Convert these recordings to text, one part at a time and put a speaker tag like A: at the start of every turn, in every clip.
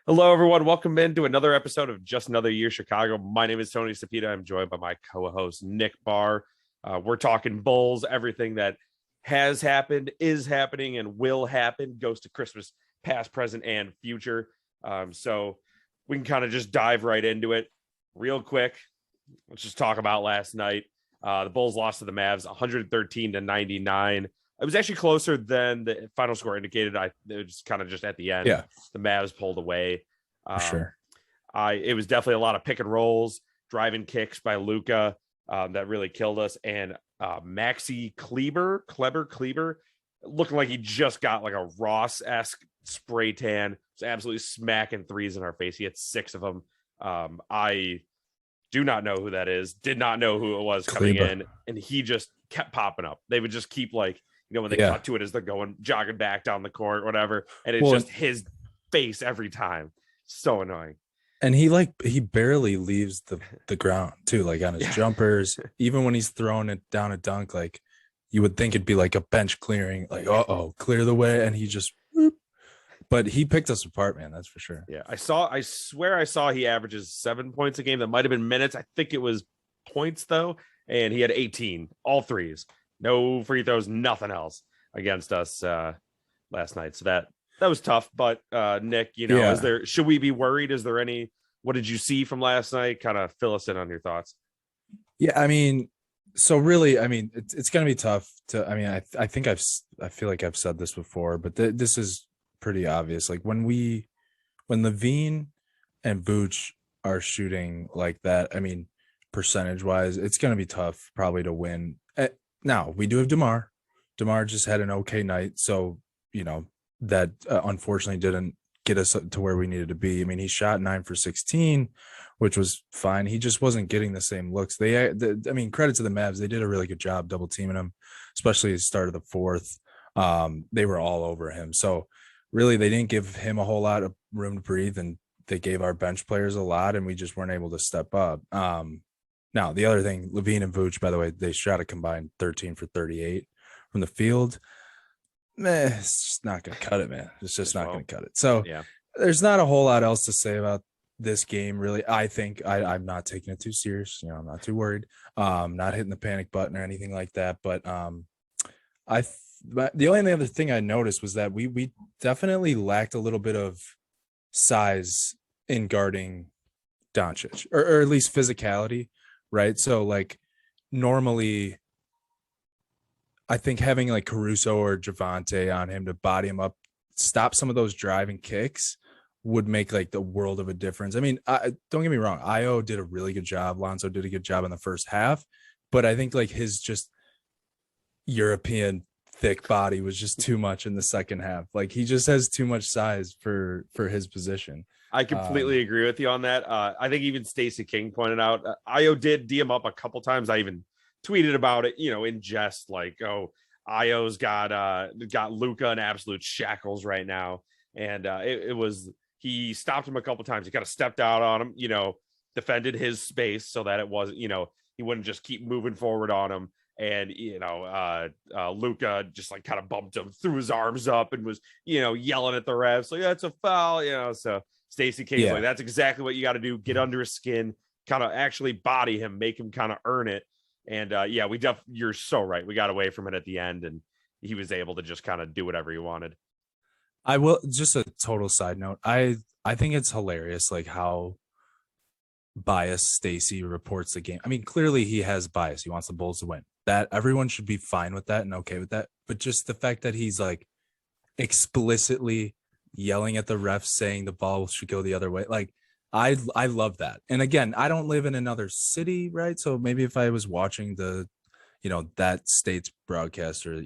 A: Hello, everyone. Welcome into another episode of Just Another Year Chicago. My name is Tony Sapita. I'm joined by my co-host Nick Barr. We're talking Bulls, everything that has happened, is happening, and will happen. Goes to Christmas, past, present, and future. So we can kind of just dive right into it real quick. Let's just talk about last night. The Bulls lost to the Mavs 113-99. It was actually closer than the final score indicated. It was kind of just at the end.
B: Yeah,
A: The Mavs pulled away.
B: for sure.
A: It was definitely a lot of pick and rolls, driving kicks by Luka that really killed us. And Maxi Kleber, looking like he just got like a Ross-esque spray tan. Was absolutely smacking threes in our face. He had 6 of them. I do not know who that is. Did not know who it was coming
B: Kleber.
A: in, and he just kept popping up. They would just keep like, when they
B: Yeah.
A: cut to it as they're going jogging back down the court, whatever, and it's
B: Well,
A: just his face every time. So annoying.
B: And he barely leaves the ground too, like on his
A: Yeah.
B: jumpers. Even when he's throwing it down a dunk, like you would think it'd be like a bench clearing, like clear the way, and he just. Whoop. But he picked us apart, man. That's for sure.
A: Yeah, I swear I saw he averages 7 points a game. That might have been minutes. I think it was points though, and he had 18, all threes, no free throws, nothing else against us last night. So that was tough. But Nick,
B: Yeah.
A: should we be worried? Is there any? What did you see from last night? Kind of fill us in on your thoughts.
B: Yeah, I mean, so really, I mean, it's going to be tough to. I mean, I think I feel like I've said this before, but this is pretty obvious. Like when Levine and Vooch are shooting like that, I mean, percentage wise, it's going to be tough probably to win. Now we do have DeMar. DeMar just had an okay night, so that unfortunately didn't get us to where we needed to be. I mean, he shot 9 for 16, which was fine. He just wasn't getting the same looks. I mean, credit to the Mavs. They did a really good job double teaming him, especially at the start of the fourth. They were all over him. So really, they didn't give him a whole lot of room to breathe, and they gave our bench players a lot, and we just weren't able to step up. Now, the other thing, Levine and Vooch, by the way, they shot a combined 13 for 38 from the field. It's just not going to cut it, man. It's just not going to cut it. So
A: Yeah.
B: there's not a whole lot else to say about this game, really. I think I'm not taking it too serious. I'm not too worried. Not hitting the panic button or anything like that. But the only other thing I noticed was that we definitely lacked a little bit of size in guarding Doncic, or at least physicality, right? So like normally, I think having like Caruso or Javante on him to body him up, stop some of those driving kicks would make like the world of a difference. I mean, don't get me wrong. Io did a really good job. Lonzo did a good job in the first half, but I think like his just European thick body was just too much in the second half. Like he just has too much size for his position.
A: I completely agree with you on that. I think even Stacey King pointed out, Io did D him up a couple times. I even tweeted about it, in jest, like, oh, Io's got Luka in absolute shackles right now. And it was, he stopped him a couple times. He kind of stepped out on him, defended his space so that it wasn't, he wouldn't just keep moving forward on him. And, Luka just like kind of bumped him, threw his arms up and was, yelling at the refs. Like, that's a foul, so Stacey King's like, that's exactly what you got to do. Get under his skin, kind of actually body him, make him kind of earn it. And you're so right. We got away from it at the end, and he was able to just kind of do whatever he wanted.
B: I will, just a total side note. I think it's hilarious, like how biased Stacey reports the game. I mean, clearly he has bias. He wants the Bulls to win. That everyone should be fine with that and okay with that. But just the fact that he's like explicitly yelling at the refs saying the ball should go the other way, like I love that. And again, I don't live in another city, right? So maybe if I was watching the, that state's broadcaster,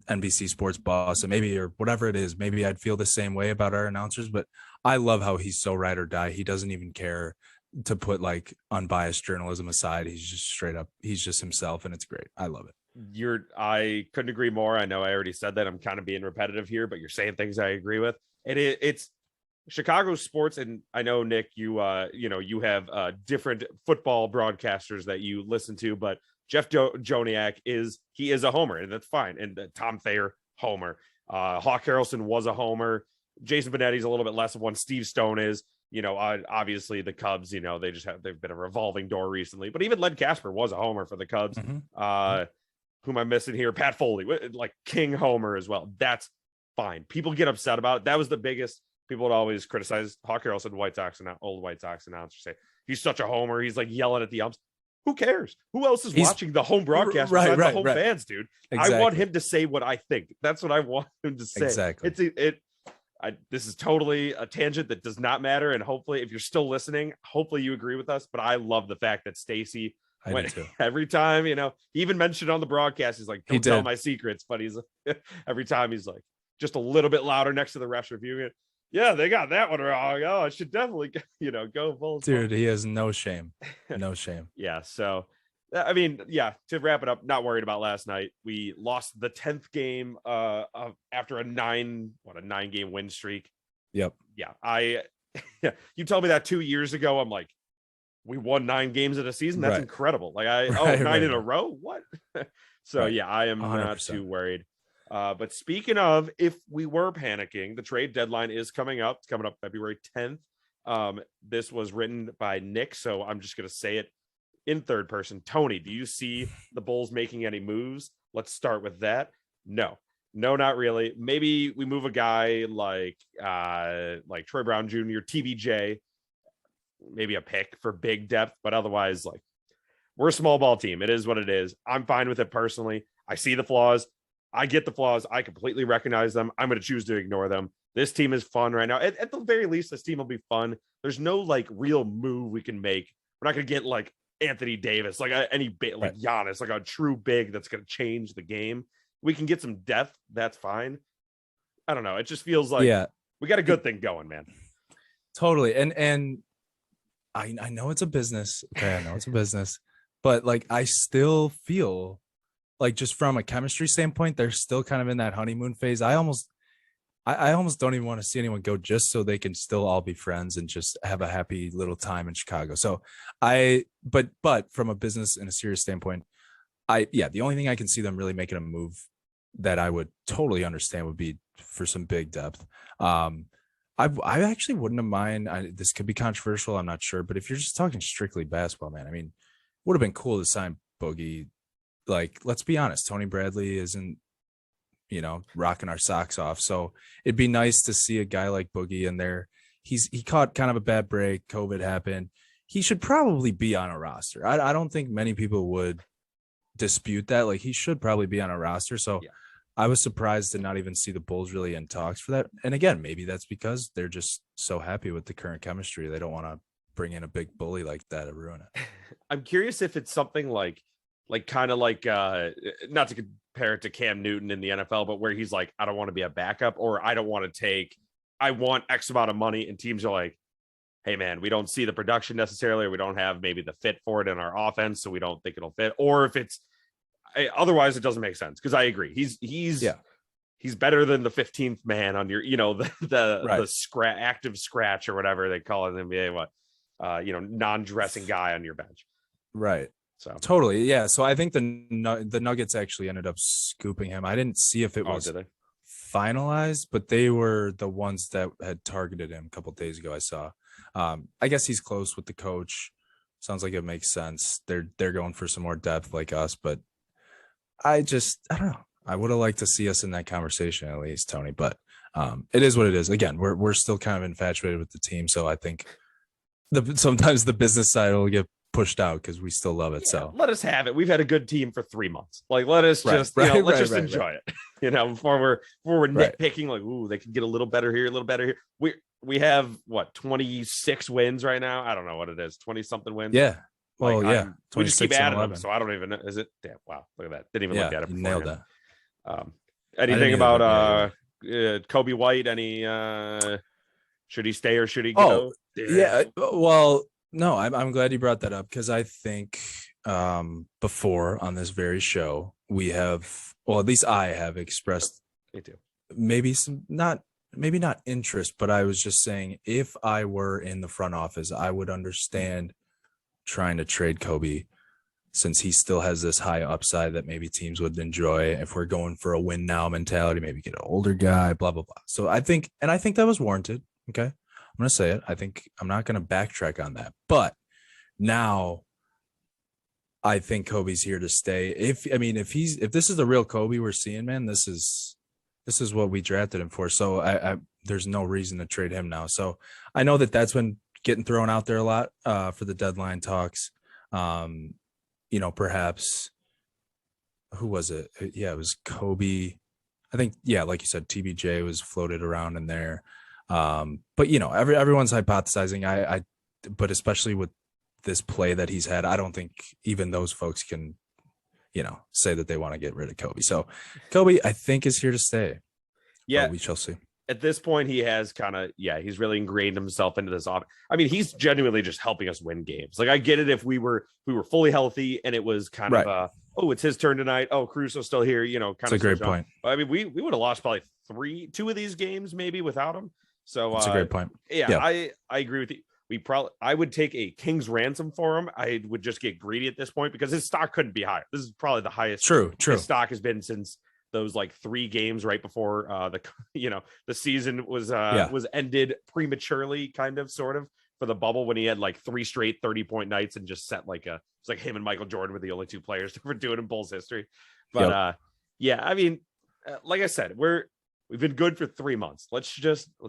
B: NBC Sports Boss, and maybe, or whatever it is, maybe I'd feel the same way about our announcers. But I love how he's so ride or die. He doesn't even care to put like unbiased journalism aside. He's just straight up, he's just himself, and it's great. I love it.
A: I couldn't agree more. I know I already said that. I'm kind of being repetitive here, but you're saying things I agree with. It's Chicago sports, and I know, Nick, you have different football broadcasters that you listen to, but Jeff Joniak is a homer, and that's fine. And Tom Thayer, homer. Hawk Harrelson was a homer. Jason Benetti's a little bit less of one. Steve Stone is, obviously the Cubs, they've been a revolving door recently, but even Len Casper was a homer for the Cubs. Who am I missing here? Pat Foley, like king homer as well. That's fine. People get upset about it. That was the biggest. People would always criticize Hawk Harrelson, old White Sox announcer, say he's such a homer. He's like yelling at the umps. Who cares? Who else is watching the home broadcast besides the home fans, dude? Exactly. I want him to say what I think. That's what I want him to say.
B: Exactly.
A: This is totally a tangent that does not matter. And hopefully, if you're still listening, hopefully you agree with us. But I love the fact that Stacey went every time, he even mentioned on the broadcast, he's like, don't tell my secrets. But he's every time he's like just a little bit louder next to the refs reviewing it. Yeah, they got that one wrong. Oh, I should definitely, go full.
B: Dude, he has no shame. No shame.
A: Yeah. So, I mean, to wrap it up, not worried about last night. We lost the 10th game after a 9-game win streak.
B: Yep.
A: Yeah. You told me that 2 years ago. I'm like, we won 9 games in a season. That's incredible. Like 9 in a row. What? So I am 100%. Not too worried. But speaking of, if we were panicking, the trade deadline is coming up. It's coming up February 10th. This was written by Nick, so I'm just going to say it in third person. Tony, do you see the Bulls making any moves? Let's start with that. No, not really. Maybe we move a guy like Troy Brown Jr., TBJ, maybe a pick for big depth, but otherwise, like, we're a small ball team. It is what it is. I'm fine with it personally. I see the flaws. I get the flaws. I completely recognize them. I'm going to choose to ignore them. This team is fun right now. At the very least, this team will be fun. There's no like real move we can make. We're not going to get like Anthony Davis, like any big, like Giannis, like a true big that's going to change the game. We can get some depth. That's fine. I don't know. It just feels like we got a good thing going, man.
B: Totally. And I know it's a business. Okay, I know it's a business, but like I still feel like just from a chemistry standpoint, they're still kind of in that honeymoon phase. I almost don't even want to see anyone go just so they can still all be friends and just have a happy little time in Chicago. So but from a business and a serious standpoint, the only thing I can see them really making a move that I would totally understand would be for some big depth. I actually wouldn't have mind. This could be controversial. I'm not sure, but if you're just talking strictly basketball, man, I mean, would have been cool to sign Boogie. Like, let's be honest, Tony Bradley isn't, rocking our socks off. So it'd be nice to see a guy like Boogie in there. He caught kind of a bad break. COVID happened. He should probably be on a roster. I don't think many people would dispute that. Like, he should probably be on a roster. So I was surprised to not even see the Bulls really in talks for that. And again, maybe that's because they're just so happy with the current chemistry. They don't want to bring in a big bully like that to ruin it.
A: I'm curious if it's something like kind of like not to compare it to Cam Newton in the NFL, but where he's like, I don't want to be a backup, or I don't want to I want X amount of money, and teams are like, hey man, we don't see the production necessarily, or we don't have maybe the fit for it in our offense, so we don't think it'll fit. Or if it's otherwise, it doesn't make sense, because I agree, he's better than the 15th man on your, the active scratch or whatever they call it in the NBA, non-dressing guy on your bench.
B: Right. So totally. Yeah. So I think the Nuggets actually ended up scooping him. I didn't see if it was finalized, but they were the ones that had targeted him a couple of days ago. I saw. I guess he's close with the coach. Sounds like it makes sense. They're going for some more depth like us, but I don't know. I would have liked to see us in that conversation at least, Tony, but it is what it is. Again, we're still kind of infatuated with the team. So I think sometimes the business side will get pushed out because we still love it. So
A: let us have it. We've had a good team for 3 months. Like, let us just enjoy it. Before we're nitpicking, like, ooh, they can get a little better here, a little better here. We have 26 wins right now. I don't know what it is, 20 something wins.
B: Yeah. Well,
A: we just keep adding them, so I don't even know. Is it? Damn! Wow, look at that. Didn't even look at it.
B: You nailed that.
A: Anything about Kobe White? Any? Should he stay or should he go?
B: Yeah. Well. No, I'm glad you brought that up, because I think before on this very show we have, well, at least I have expressed maybe not interest, but I was just saying if I were in the front office, I would understand trying to trade Kobe since he still has this high upside that maybe teams would enjoy. If we're going for a win now mentality, maybe get an older guy, blah, blah, blah. So I think that was warranted. Okay. I'm going to say it. I think I'm not going to backtrack on that. But now I think Kobe's here to stay. If this is the real Kobe we're seeing, man, this is what we drafted him for. So I there's no reason to trade him now. So I know that that's been getting thrown out there a lot for the deadline talks. Perhaps who was it? Yeah, it was Kobe. I think, yeah, like you said, TBJ was floated around in there. But everyone's hypothesizing. But especially with this play that he's had, I don't think even those folks can, say that they want to get rid of Kobe. So Kobe, I think, is here to stay.
A: Yeah,
B: but we shall see.
A: At this point, he has he's really ingrained himself into this off. I mean, he's genuinely just helping us win games. Like, I get it if we were fully healthy and it was kind of it's his turn tonight. Oh, Caruso's still here.
B: That's a great point.
A: I mean, we would have lost probably two of these games maybe without him. So
B: that's a great point.
A: Yeah, I agree with you. I would take a king's ransom for him. I would just get greedy at this point because his stock couldn't be higher. This is probably the highest his stock has been since those 3 games right before the season was ended prematurely, kind of, sort of, for the bubble, when he had 3 straight 30-point nights and just set it's like him and Michael Jordan were the only 2 players to ever do it in Bulls history. But I mean, like I said, we've been good for 3 months. Let's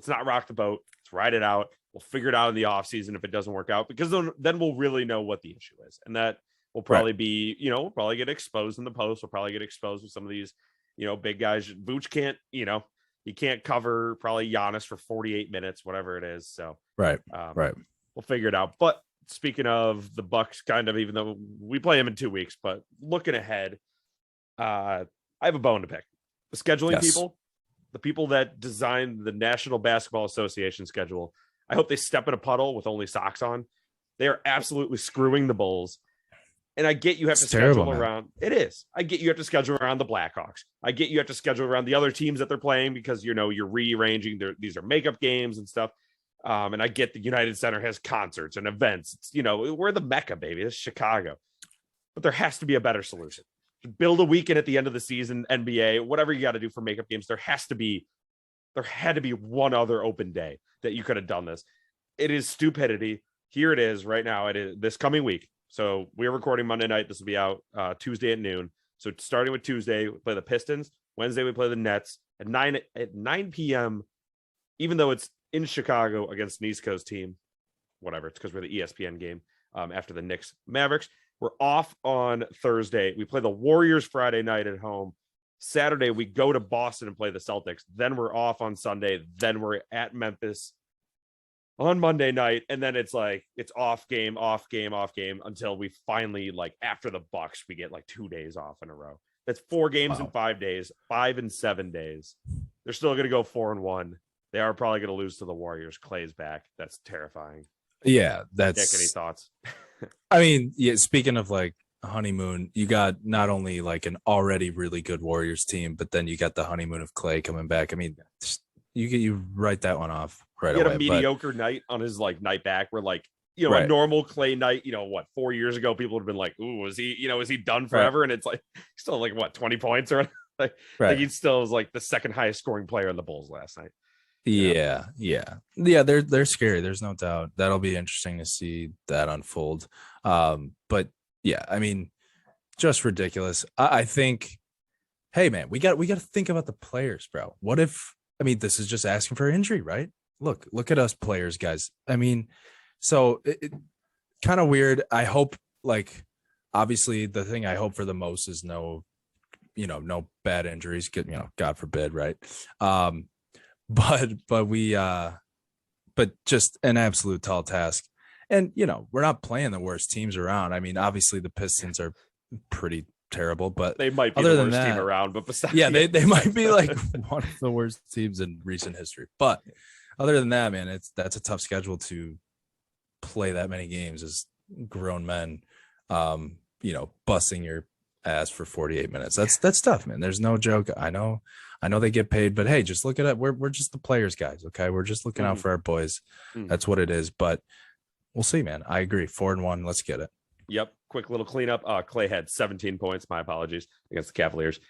A: not rock the boat. Let's ride it out. We'll figure it out in the offseason if it doesn't work out, because then we'll really know what the issue is. And that will probably be, we'll probably get exposed in the post. We'll probably get exposed with some of these, big guys. Vooch can't, he can't cover probably Giannis for 48 minutes, whatever it is. So,
B: right.
A: We'll figure it out. But speaking of the Bucks, kind of, even though we play them in 2 weeks, but looking ahead, I have a bone to pick. The scheduling people, the people that designed the National Basketball Association schedule, I hope they step in a puddle with only socks on. They are absolutely screwing the Bulls. And I get you have to schedule around. It is. I get you have to schedule around the Blackhawks. I get you have to schedule around the other teams that they're playing because, you're rearranging. These are makeup games and stuff. And I get the United Center has concerts and events. It's, we're the Mecca, baby. It's Chicago. But there has to be a better solution. Build a weekend at the end of the season, NBA, whatever you got to do for makeup games. There had to be one other open day that you could have done this. It is stupidity. Here it is right now. It is this coming week. So we're recording Monday night. This will be out Tuesday at noon. So starting with Tuesday, we play the Pistons. Wednesday, we play the Nets at 9 p.m. Even though it's in Chicago against an East Coast team, whatever. It's because we're the ESPN game after the Knicks Mavericks. We're off on Thursday. We play the Warriors Friday night at home. Saturday, we go to Boston and play the Celtics. Then we're off on Sunday. Then we're at Memphis on Monday night. And then it's off game until we finally, after the Bucks, we get 2 days off in a row. That's 4 games in 5 days, 5 and 7 days. They're still going to go 4-1. They are probably going to lose to the Warriors. Clay's back. That's terrifying.
B: Yeah.
A: Nick, any thoughts?
B: I mean, yeah, speaking of honeymoon, you got not only an already really good Warriors team, but then you got the honeymoon of Clay coming back. I mean, you write that one off right away.
A: He had a mediocre night on his night back where a normal Clay night, 4 years ago, people would have been like, ooh, is he done forever? Right. And it's still 20 points or he still is the second highest scoring player in the Bulls last night.
B: Yeah. They're scary. There's no doubt. That'll be interesting to see that unfold. But yeah, I mean, just ridiculous. I think, hey man, we got to think about the players, bro. What if? I mean, this is just asking for injury, right? Look at us players, guys. I mean, so it kind of weird. I hope, obviously, the thing I hope for the most is no bad injuries. God forbid, right? But just an absolute tall task. And, we're not playing the worst teams around. I mean, obviously the Pistons are pretty terrible, but
A: they might be the worst team around. But besides,
B: they might be one of the worst teams in recent history. But other than that, man, that's a tough schedule to play that many games as grown men, busting your ass for 48 minutes. That's tough, man. There's no joke. I know they get paid, but hey, just look at it. We're just the players, guys. Okay. We're just looking out for our boys. That's what it is. But we'll see, man. I agree. 4-1. Let's get it.
A: Yep. Quick little cleanup. Clay had 17 points. My apologies, against the Cavaliers.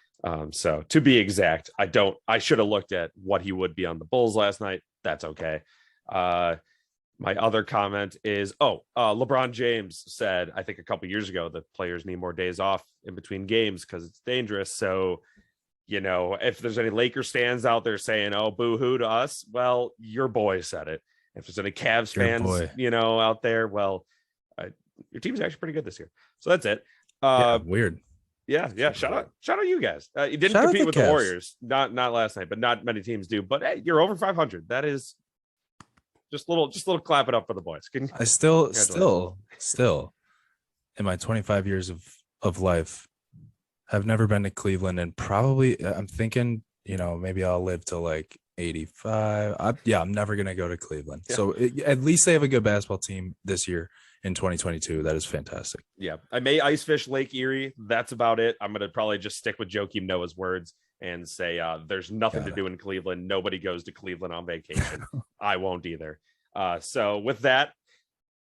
A: So to be exact, I should have looked at what he would be on the Bulls last night. That's okay. My other comment is, LeBron James said, I think a couple years ago, that players need more days off in between games because it's dangerous. So, if there's any Lakers fans out there saying, oh, boo-hoo to us, well, your boy said it. If there's any Cavs fans, out there, well, your team's actually pretty good this year. So that's it.
B: Weird.
A: Yeah. Shout out you guys. You didn't compete with the Warriors, not last night, but not many teams do. But hey, you're over 500. That is just little clap it up for the boys.
B: I still in my 25 years of life have never been to Cleveland, and probably I'm thinking, maybe I'll live to like 85. I'm never gonna go to Cleveland. Yeah. So at least they have a good basketball team this year in 2022. That is fantastic.
A: Yeah, I may ice fish Lake Erie. That's about it. I'm gonna probably just stick with Joakim Noah's words and say there's nothing to do in Cleveland. Nobody goes to Cleveland on vacation. I won't either. So with that,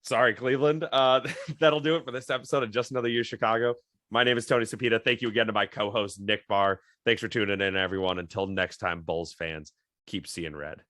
A: sorry, Cleveland. That'll do it for this episode of Just Another Year Chicago. My name is Tony Cepeda. Thank you again to my co-host, Nick Barr. Thanks for tuning in, everyone. Until next time, Bulls fans, keep seeing red.